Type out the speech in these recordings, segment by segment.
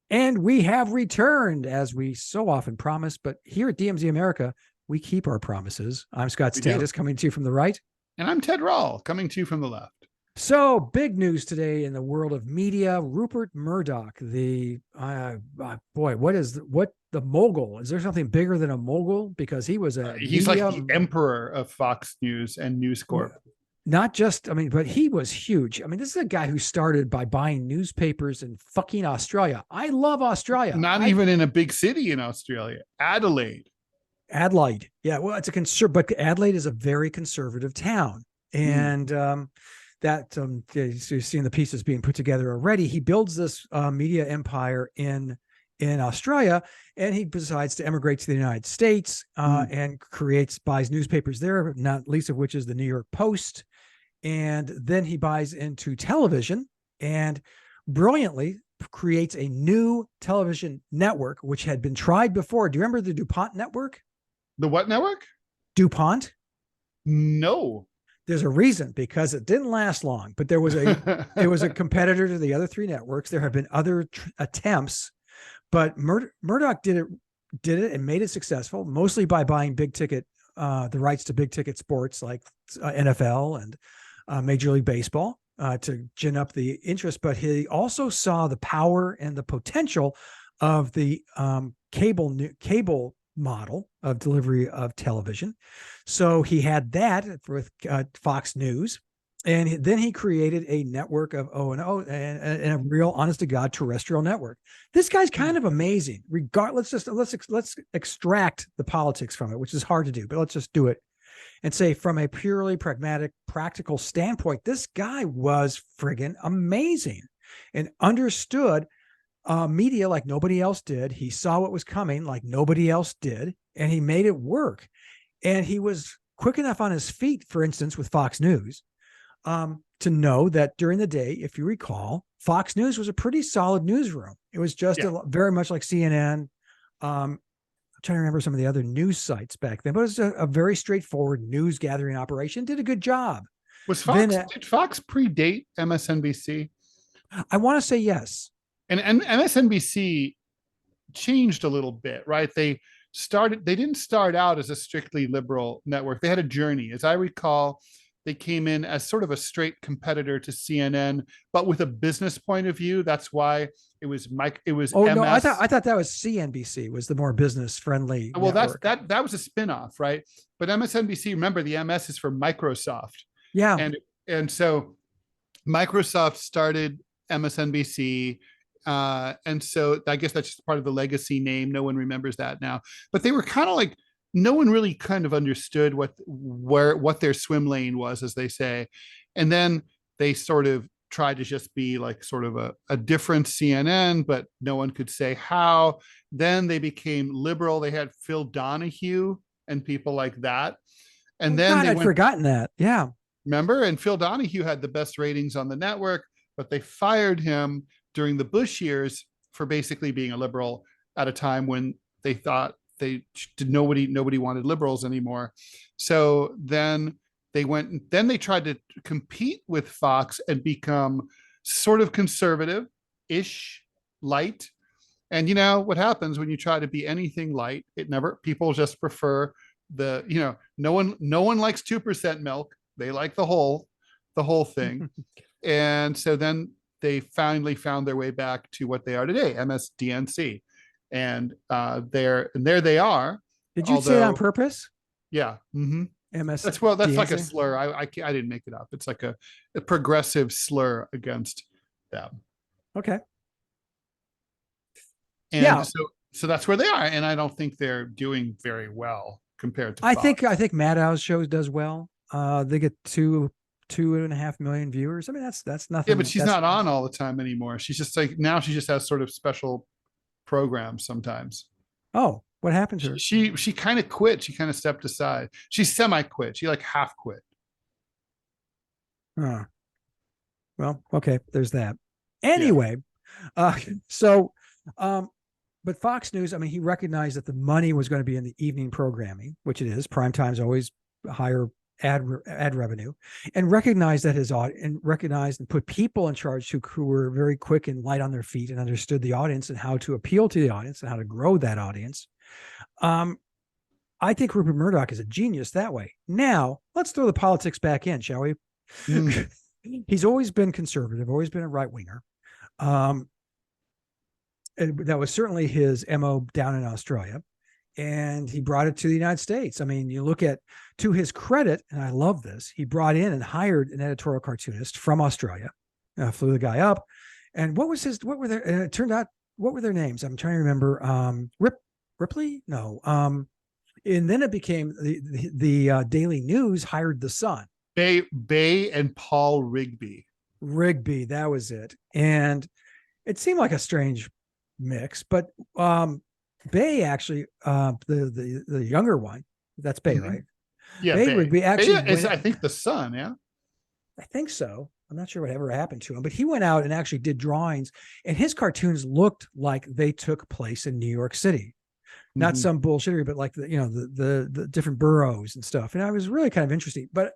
And we have returned, as we so often promise. But here at DMZ America, we keep our promises. I'm Scott We do. Stantis, coming to you from the right. And I'm Ted Rall, coming to you from the left. So, big news today in the world of media. Rupert Murdoch, the boy, what the mogul? Is there something bigger than a mogul? Because he was a He's like media, the emperor of Fox News and News Corp. not just, I mean, but he was huge. I mean, this is a guy who started by buying newspapers in fucking Australia. I love Australia. Not even in a big city in Australia, Adelaide. Adelaide. Yeah, well, it's a but Adelaide is a very conservative town. And you've seen the pieces being put together already. He builds this media empire in Australia, and he decides to emigrate to the United States and buys newspapers there, not least of which is the New York Post. And then he buys into television and brilliantly creates a new television network, which had been tried before. Do you remember the DuPont network? The what network? DuPont? No. There's a reason, because it didn't last long, but it was a competitor to the other three networks. There have been other attempts, but Murdoch did it and made it successful, mostly by buying the rights to big ticket sports like NFL and Major League Baseball to gin up the interest. But he also saw the power and the potential of the cable model of delivery of television. So he had that with Fox News. And then he created a network of O&O and a real honest to God terrestrial network. This guy's kind of amazing. Let's extract the politics from it, which is hard to do, but let's just do it and say, from a purely pragmatic, practical standpoint, this guy was friggin' amazing and understood media like nobody else did. He saw what was coming like nobody else did, and he made it work. And he was quick enough on his feet, for instance, with Fox News, to know that during the day, if you recall, Fox News was a pretty solid newsroom. It was just very much like CNN. I'm trying to remember some of the other news sites back then, but it was a very straightforward news gathering operation. Did a good job. Was Fox, did Fox predate MSNBC? I want to say yes. And MSNBC changed a little bit, right? They didn't start out as a strictly liberal network. They had a journey. As I recall, they came in as sort of a straight competitor to CNN, but with a business point of view. That's why it was Mike. It was. Oh MS. No, I thought that was CNBC was the more business friendly. Well, network. that was a spinoff, right? But MSNBC, remember, the MS is for Microsoft. Yeah, and so Microsoft started MSNBC. And so I guess that's just part of the legacy name. No one remembers that now, but they were kind of like, no one really kind of understood what their swim lane was, as they say. And then they sort of tried to just be like sort of a different CNN, but no one could say how. Then they became liberal. They had Phil Donahue and people like that. And then I'd forgotten that. Yeah. Remember? And Phil Donahue had the best ratings on the network, but they fired him during the Bush years for basically being a liberal at a time when they thought nobody wanted liberals anymore. So then they tried to compete with Fox and become sort of conservative-ish, light. And you know what happens when you try to be anything light? People just prefer no one likes 2% milk. They like the whole thing. And so then they finally found their way back to what they are today, MSDNC. And there they are. Did you say it on purpose? Yeah. Mm-hmm. MS. That's like a slur. I didn't make it up. It's like a progressive slur against them. Okay. And so that's where they are. And I don't think they're doing very well compared to Fox. I think Maddow's show does well. They get 2.5 million viewers. I mean, that's nothing. Yeah, but she's not on all the time anymore. She's just like, now she just has sort of special programs sometimes. Oh, what happened to her? She kind of quit. She kind of stepped aside. She semi-quit. She like half quit. Well, okay, there's that. Anyway, but Fox News, I mean, he recognized that the money was going to be in the evening programming, which it is. Prime time's always higher ad revenue, and recognized that and put people in charge who were very quick and light on their feet and understood the audience and how to appeal to the audience and how to grow that audience. I think Rupert Murdoch is a genius that way. Now let's throw the politics back in, shall we? Mm. He's always been conservative, always been a right winger. That was certainly his MO down in Australia, and he brought it to the United States. I mean, you look at, to his credit, and I love this, he brought in and hired an editorial cartoonist from Australia, flew the guy up. And what were their, and it turned out, what were their names? I'm trying to remember. Ripley? No. And then it became the Daily News hired the son. Bay and Paul Rigby. That was it. And it seemed like a strange mix, but Bay actually, the younger one, that's Bay, right? Yeah, Bay Rigby actually Bay is, I think, the son. Yeah, I think so. I'm not sure whatever happened to him, but he went out and actually did drawings, and his cartoons looked like they took place in New York City, not some bullshittery, but like the different boroughs and stuff. And I was really kind of interesting. But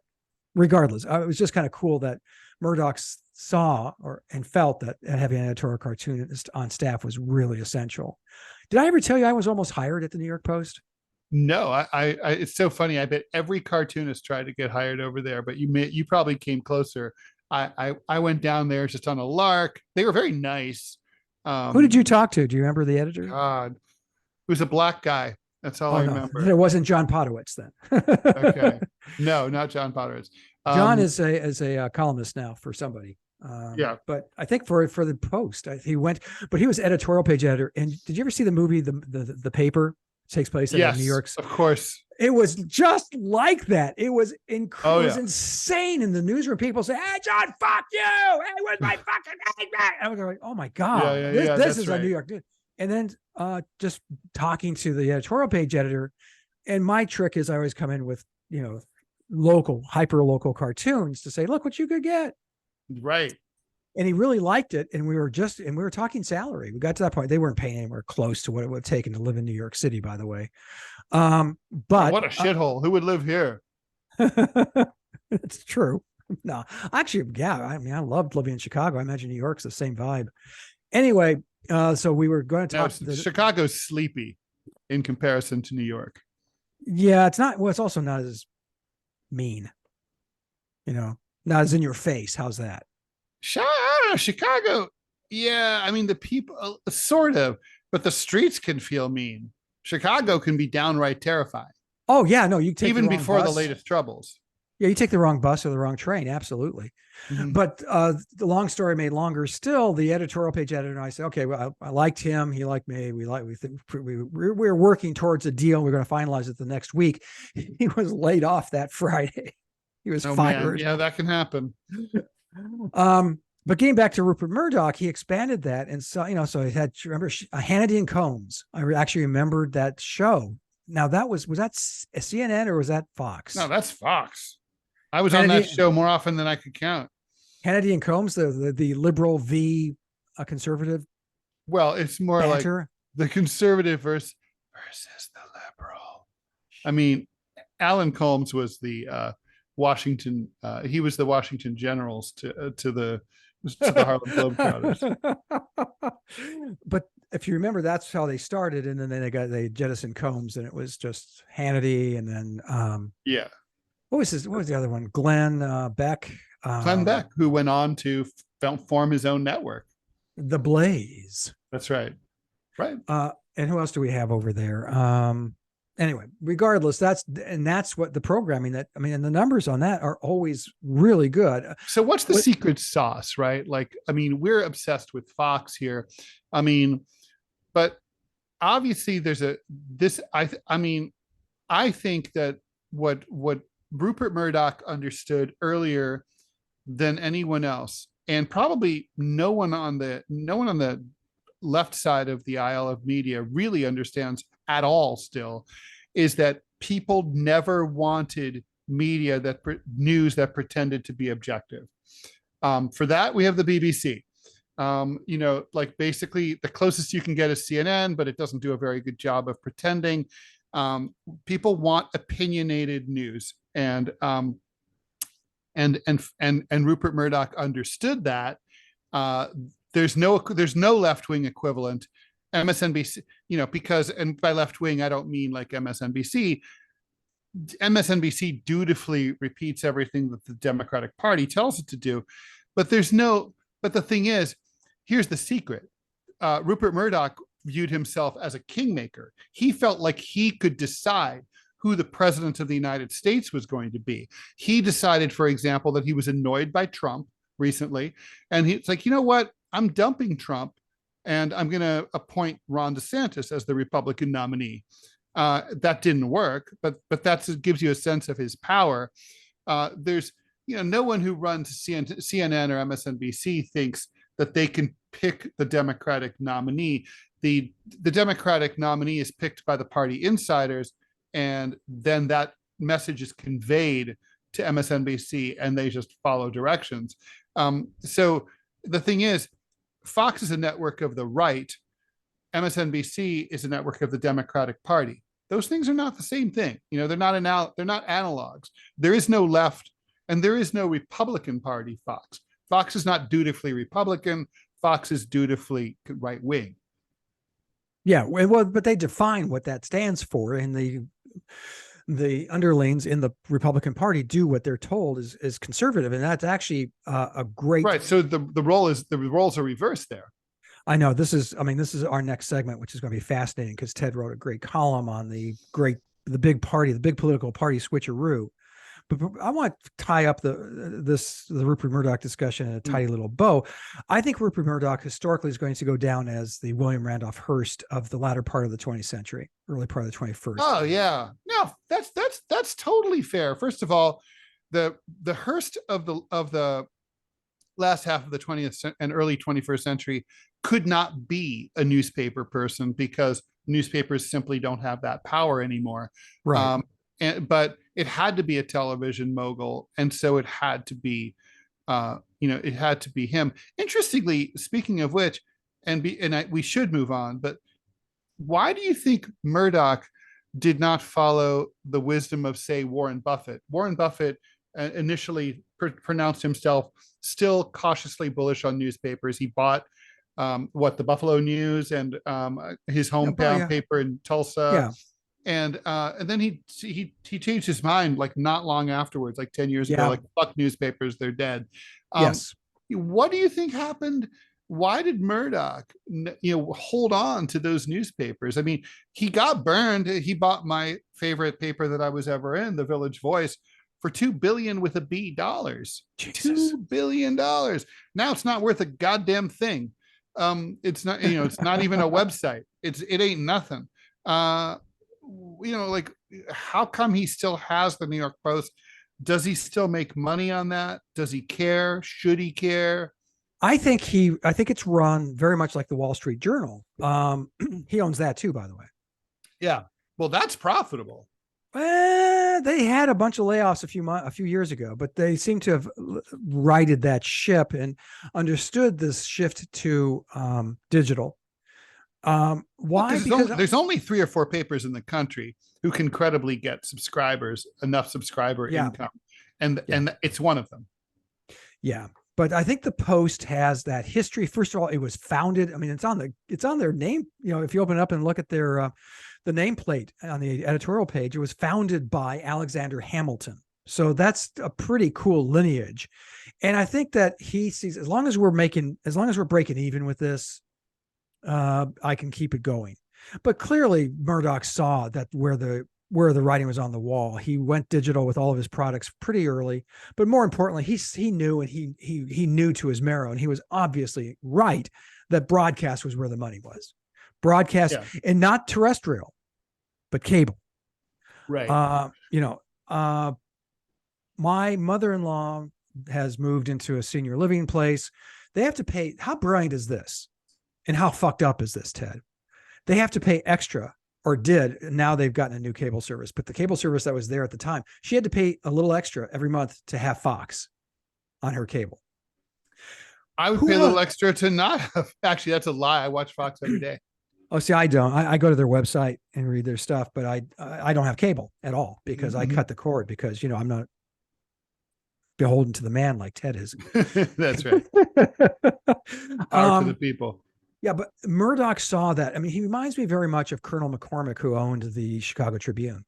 regardless, it was just kind of cool that Murdoch saw and felt that having an editorial cartoonist on staff was really essential. Did I ever tell you I was almost hired at the New York Post? No, I it's so funny. I bet every cartoonist tried to get hired over there, but you probably came closer. I went down there just on a lark. They were very nice. Who did you talk to? Do you remember the editor? God, it was a black guy. That's all I remember. It wasn't John Podowitz then. Okay, no, not John Podowitz. John is a columnist now for somebody. Yeah, but I think for the Post, he was editorial page editor. And did you ever see the movie the Paper? It takes place in New York. Of course. It was just like that. It was incredible. It was insane in the newsroom. People say, "Hey, John, fuck you! Hey, where's my fucking name?" I was like, "Oh my god, this is a New York dude." And then just talking to the editorial page editor, and my trick is I always come in with local, hyper local cartoons to say, "Look what you could get." Right. And he really liked it. And we were talking salary. We got to that point. They weren't paying anywhere close to what it would have taken to live in New York City, by the way. But what a shithole. Who would live here? It's true. No, actually, yeah. I mean, I loved living in Chicago. I imagine New York's the same vibe. Anyway, so we were going to talk. Chicago's sleepy in comparison to New York. Yeah, it's not. Well, it's also not as mean. Not as in your face. How's that? Chicago. Yeah, I mean, the people sort of, but the streets can feel mean. Chicago can be downright terrifying. Oh yeah, no, you take even before the latest troubles. Yeah, you take the wrong bus or the wrong train, absolutely. But the long story made longer. Still, the editorial page editor and I said, "Okay, well, I liked him. He liked me. We're working towards a deal. We're going to finalize it the next week." He was laid off that Friday. He was fired. Man. Yeah, that can happen. But getting back to Rupert Murdoch, he expanded that, and so he had, remember Hannity and Combs. I actually remembered that show. Now was that CNN or was that Fox? No, that's Fox. I was on that show more often than I could count. Hannity and Combs, the liberal v conservative. Well, it's more banter. Like the conservative versus the liberal. I mean, Alan Combs was the Washington. He was the Washington Generals to the Harlem Globetrotters. But if you remember, that's how they started, and then they jettisoned Combs, and it was just Hannity, and then what was the other one? Glenn Beck. Glenn Beck, who went on to form his own network, The Blaze. That's right. Right. And who else do we have over there? Anyway, regardless, that's what the programming and the numbers on that are always really good. So what's the secret sauce, right? Like, I mean, we're obsessed with Fox here. I mean, but obviously I think that what Rupert Murdoch understood earlier than anyone else, and probably no one on the left side of the aisle of media really understands at all still, is that people never wanted media news that pretended to be objective. For that, we have the BBC. Like basically the closest you can get is CNN, but it doesn't do a very good job of pretending. People want opinionated news, and Rupert Murdoch understood that. There's no left-wing equivalent. MSNBC, because, and by left-wing I don't mean like MSNBC. MSNBC dutifully repeats everything that the Democratic Party tells it to do, but the thing is, here's the secret. Rupert Murdoch viewed himself as a kingmaker. He felt like he could decide who the president of the United States was going to be. He decided, for example, that he was annoyed by Trump recently, and it's like, you know what, I'm dumping Trump and I'm going to appoint Ron DeSantis as the Republican nominee. That didn't work, but that gives you a sense of his power. There's no one who runs CNN or MSNBC thinks that they can pick the Democratic nominee. The Democratic nominee is picked by the party insiders, and then that message is conveyed to MSNBC, and they just follow directions. So the thing is, Fox is a network of the right. MSNBC is a network of the Democratic Party. Those things are not the same thing. They're not analogs. There is no left and there is no Republican Party Fox. Fox is not dutifully Republican. Fox is dutifully right wing. Yeah, well, but they define what that stands for, and the underlings in the Republican Party do what they're told is conservative, and that's actually a great right. So the roles are reversed there. I know this is our next segment, which is going to be fascinating because Ted wrote a great column on the big political party switcheroo. But I want to tie up the Rupert Murdoch discussion in a tidy little bow. I think Rupert Murdoch historically is going to go down as the William Randolph Hearst of the latter part of the 20th century, early part of the 21st. Oh yeah, no, that's totally fair. First of all, the Hearst of the last half of the 20th and early 21st century could not be a newspaper person because newspapers simply don't have that power anymore. Right. But it had to be a television mogul, and so it had to be, it had to be him. Interestingly, speaking of which, we should move on, but why do you think Murdoch did not follow the wisdom of, say, Warren Buffett? Warren Buffett initially pronounced himself still cautiously bullish on newspapers. He bought the Buffalo News and his hometown paper in Tulsa. Yeah. And then he changed his mind like not long afterwards, like 10 years ago, like fuck newspapers, they're dead. Yes. What do you think happened? Why did Murdoch, hold on to those newspapers? I mean, he got burned. He bought my favorite paper that I was ever in, the Village Voice, for $2 billion with a B dollars. Jesus. $2 billion. Now it's not worth a goddamn thing. It's not, it's not even a website. It ain't nothing. Like, how come he still has the New York Post? Does he still make money on that? Does he care? Should he care? I think it's run very much like the Wall Street Journal. He owns that too, by the way. Yeah. Well, that's profitable. They had a bunch of layoffs a few years ago, but they seem to have righted that ship and understood this shift to digital. Why? Because there's only 3 or 4 papers in the country who can credibly get enough subscriber income, and it's one of them. Yeah, but I think the Post has that history. First of all, it was founded. I mean, it's on their name. If you open it up and look at their the nameplate on the editorial page, it was founded by Alexander Hamilton. So that's a pretty cool lineage, and I think that he sees as long as we're breaking even with this, I can keep it going. But clearly Murdoch saw that where the writing was on the wall. He went digital with all of his products pretty early, but more importantly, he knew, and he knew to his marrow, and he was obviously right that broadcast was where the money was. Broadcast, and not terrestrial, but cable. Right. My mother-in-law has moved into a senior living place. They have to pay. How brilliant is this? And how fucked up is this, Ted? They have to pay extra, or did. Now they've gotten a new cable service, but the cable service that was there at the time, she had to pay a little extra every month to have Fox on her cable. I would pay a little extra to not have. Actually, that's a lie. I watch Fox every day. Oh, see, I don't. I go to their website and read their stuff, but I don't have cable at all because I cut the cord because, I'm not beholden to the man like Ted is. That's right. Power to the people. Yeah, but Murdoch saw that. I mean, he reminds me very much of Colonel McCormick, who owned the Chicago Tribune,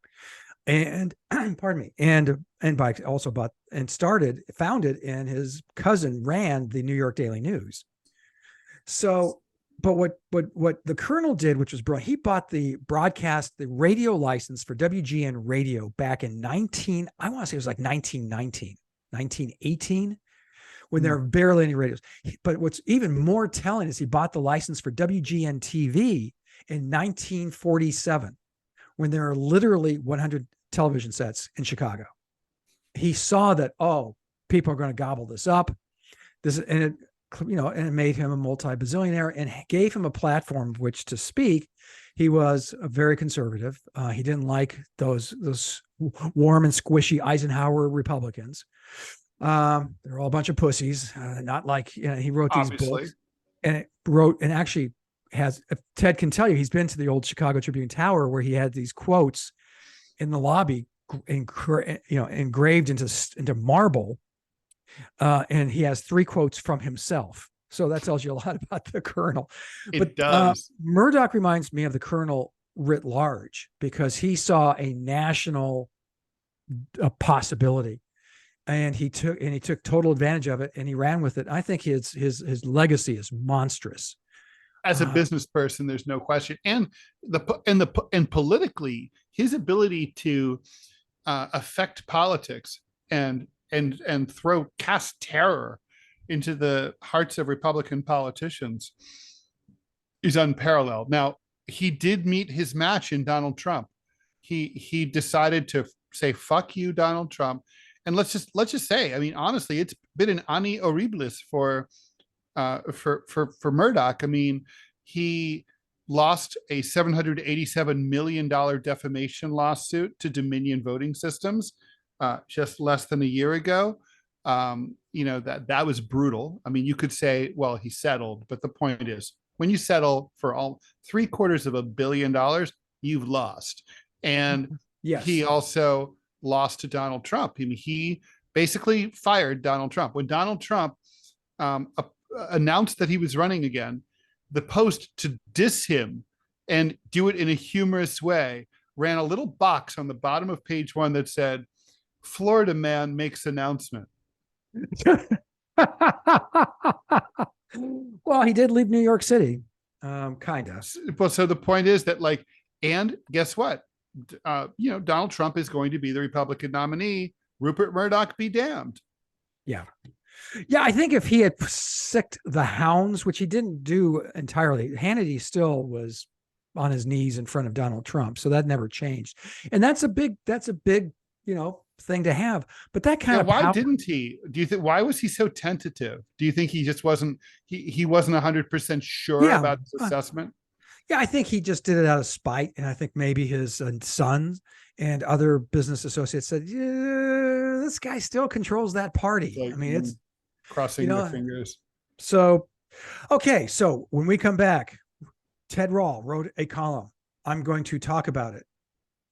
and pardon me, and by also bought and founded, and his cousin ran the New York Daily News. So, but what the Colonel did, which was brilliant, he bought the radio license for WGN Radio back in I want to say it was like 1919, 1918. When there were barely any radios. But what's even more telling is he bought the license for WGN TV in 1947, when there are literally 100 television sets in Chicago. He saw that, people are going to gobble this up. And it made him a multi-bazillionaire and gave him a platform which to speak. He was a very conservative. He didn't like those warm and squishy Eisenhower Republicans. They're all a bunch of pussies, not like, he wrote these books and actually Ted can tell you, he's been to the old Chicago Tribune Tower where he had these quotes in the lobby, engraved into marble. And he has 3 quotes from himself. So that tells you a lot about the Colonel. It does. Murdoch reminds me of the Colonel writ large because he saw a national possibility. And he took total advantage of it, and he ran with it. I think his legacy is monstrous. As a business person, there's no question, and politically, his ability to affect politics and cast terror into the hearts of Republican politicians is unparalleled. Now, he did meet his match in Donald Trump. He decided to say, "Fuck you, Donald Trump." And let's just say, I mean, honestly, it's been an ani horribilis for Murdoch. I mean, he lost a $787 million defamation lawsuit to Dominion Voting Systems just less than a year ago. That was brutal. I mean, you could say, well, he settled, but the point is, when you settle for all $750 million, you've lost. And yes, he also lost to Donald Trump. I mean, he basically fired Donald Trump. When Donald Trump announced that he was running again, the Post, to diss him and do it in a humorous way, ran a little box on the bottom of page 1 that said, "Florida man makes announcement." Well, he did leave New York City, kind of. Well, so the point is that, and guess what? Donald Trump is going to be the Republican nominee. Rupert Murdoch be damned. Yeah. I think if he had sicked the hounds, which he didn't do entirely, Hannity still was on his knees in front of Donald Trump. So that never changed. And that's a big, thing to have. But that kind of why didn't he? Do you think, why was he so tentative? Do you think he just wasn't 100% sure about his assessment? Yeah, I think he just did it out of spite. And I think maybe his sons and other business associates said, yeah, this guy still controls that party. I mean, it's crossing your fingers. So, okay. So when we come back, Ted Rall wrote a column. I'm going to talk about it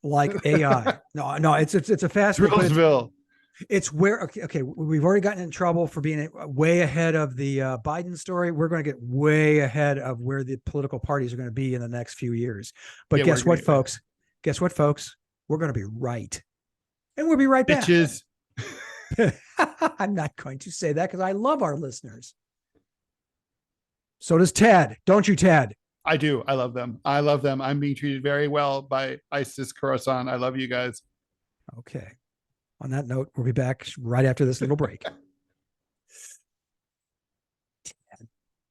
like AI. No, it's a fast Drillsville. It's where, okay, we've already gotten in trouble for being way ahead of the Biden story. We're going to get way ahead of where the political parties are going to be in the next few years. But guess what, folks? We're going to be right. And we'll be right back. Bitches. I'm not going to say that because I love our listeners. So does Ted. Don't you, Ted? I do. I love them. I'm being treated very well by ISIS Khorasan. I love you guys. Okay. On that note, we'll be back right after this little break.